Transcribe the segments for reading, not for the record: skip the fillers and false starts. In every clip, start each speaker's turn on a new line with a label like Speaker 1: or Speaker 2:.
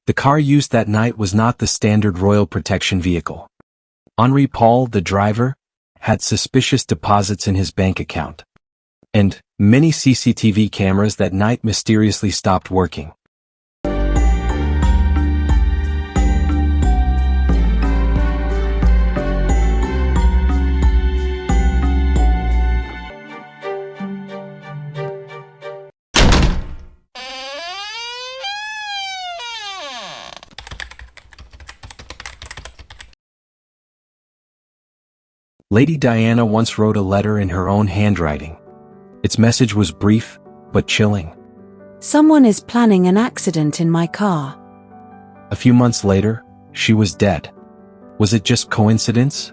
Speaker 1: The car used that night was not the standard royal protection vehicle. Henri Paul, the driver, had suspicious deposits in his bank account. And many CCTV cameras that night mysteriously stopped working. Lady Diana once wrote a letter in her own handwriting. Its message was brief, but chilling.
Speaker 2: Someone is planning an accident in my car.
Speaker 1: A few months later, she was dead. Was it just coincidence?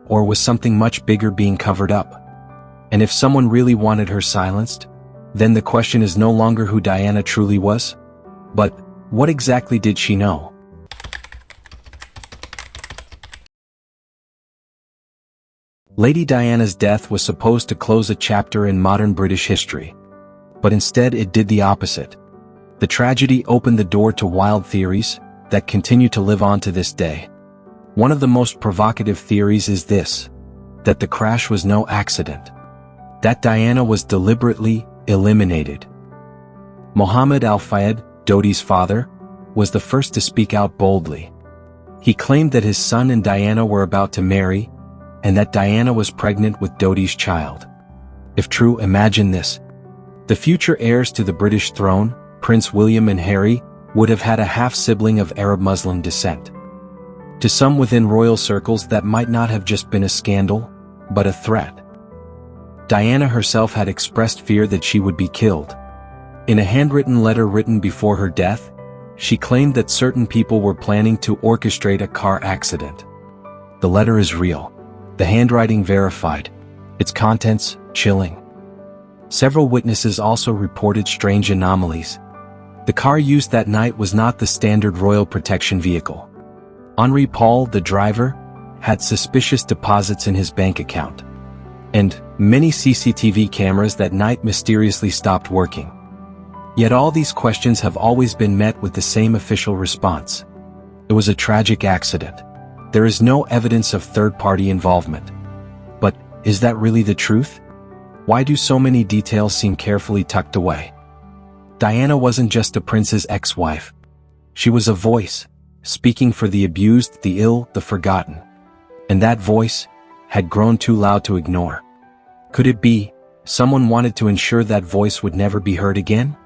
Speaker 1: Or was something much bigger being covered up? And if someone really wanted her silenced, then the question is no longer who Diana truly was, but what exactly did she know? Lady Diana's death was supposed to close a chapter in modern British history. But instead it did the opposite. The tragedy opened the door to wild theories that continue to live on to this day. One of the most provocative theories is this: that the crash was no accident. That Diana was deliberately eliminated. Mohammed Al-Fayed, Dodi's father, was the first to speak out boldly. He claimed that his son and Diana were about to marry, and that Diana was pregnant with Dodi's child. If true, imagine this. The future heirs to the British throne, Prince William and Harry, would have had a half-sibling of Arab-Muslim descent. To some within royal circles that might not have just been a scandal, but a threat. Diana herself had expressed fear that she would be killed. In a handwritten letter written before her death, she claimed that certain people were planning to orchestrate a car accident. The letter is real. The handwriting verified. Its contents, chilling. Several witnesses also reported strange anomalies. The car used that night was not the standard royal protection vehicle. Henri Paul, the driver, had suspicious deposits in his bank account. And many CCTV cameras that night mysteriously stopped working. Yet all these questions have always been met with the same official response. It was a tragic accident. There is no evidence of third-party involvement. But is that really the truth? Why do so many details seem carefully tucked away? Diana wasn't just a prince's ex-wife. She was a voice, speaking for the abused, the ill, the forgotten. And that voice had grown too loud to ignore. Could it be someone wanted to ensure that voice would never be heard again?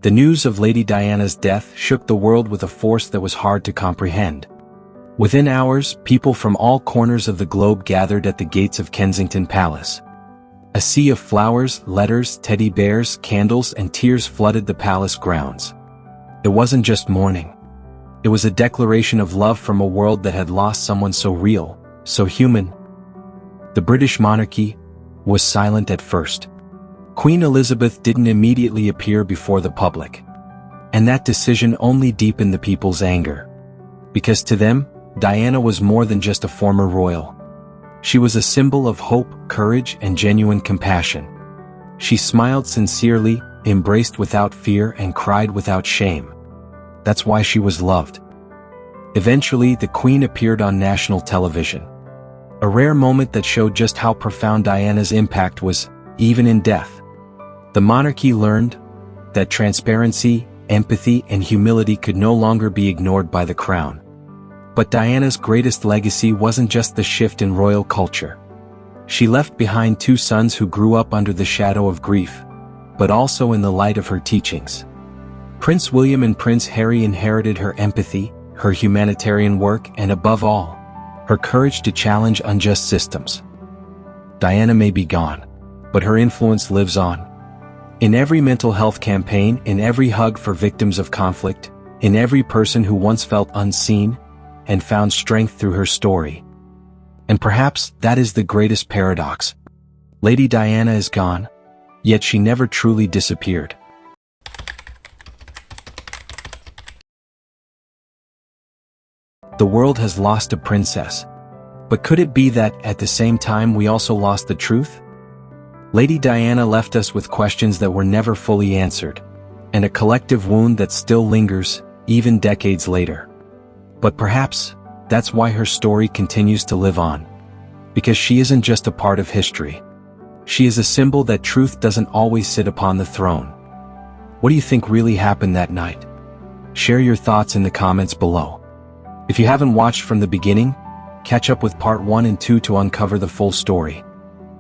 Speaker 1: The news of Lady Diana's death shook the world with a force that was hard to comprehend. Within hours, people from all corners of the globe gathered at the gates of Kensington Palace. A sea of flowers, letters, teddy bears, candles, and tears flooded the palace grounds. It wasn't just mourning. It was a declaration of love from a world that had lost someone so real, so human. The British monarchy was silent at first. Queen Elizabeth didn't immediately appear before the public. And that decision only deepened the people's anger. Because to them, Diana was more than just a former royal. She was a symbol of hope, courage, and genuine compassion. She smiled sincerely, embraced without fear, and cried without shame. That's why she was loved. Eventually, the Queen appeared on national television. A rare moment that showed just how profound Diana's impact was, even in death. The monarchy learned that transparency, empathy, and humility could no longer be ignored by the crown. But Diana's greatest legacy wasn't just the shift in royal culture. She left behind two sons who grew up under the shadow of grief, but also in the light of her teachings. Prince William and Prince Harry inherited her empathy, her humanitarian work, and above all, her courage to challenge unjust systems. Diana may be gone, but her influence lives on. In every mental health campaign, in every hug for victims of conflict, in every person who once felt unseen and found strength through her story. And perhaps that is the greatest paradox. Lady Diana is gone, yet she never truly disappeared. The world has lost a princess. But could it be that, at the same time, we also lost the truth? Lady Diana left us with questions that were never fully answered, and a collective wound that still lingers, even decades later. But perhaps, that's why her story continues to live on. Because she isn't just a part of history. She is a symbol that truth doesn't always sit upon the throne. What do you think really happened that night? Share your thoughts in the comments below. If you haven't watched from the beginning, catch up with part 1 and 2 to uncover the full story.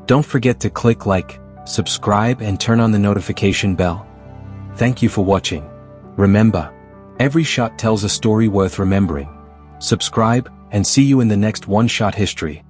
Speaker 1: Don't forget to click like, subscribe and turn on the notification bell. Thank you for watching. Remember, every shot tells a story worth remembering. Subscribe, and see you in the next One Shot History.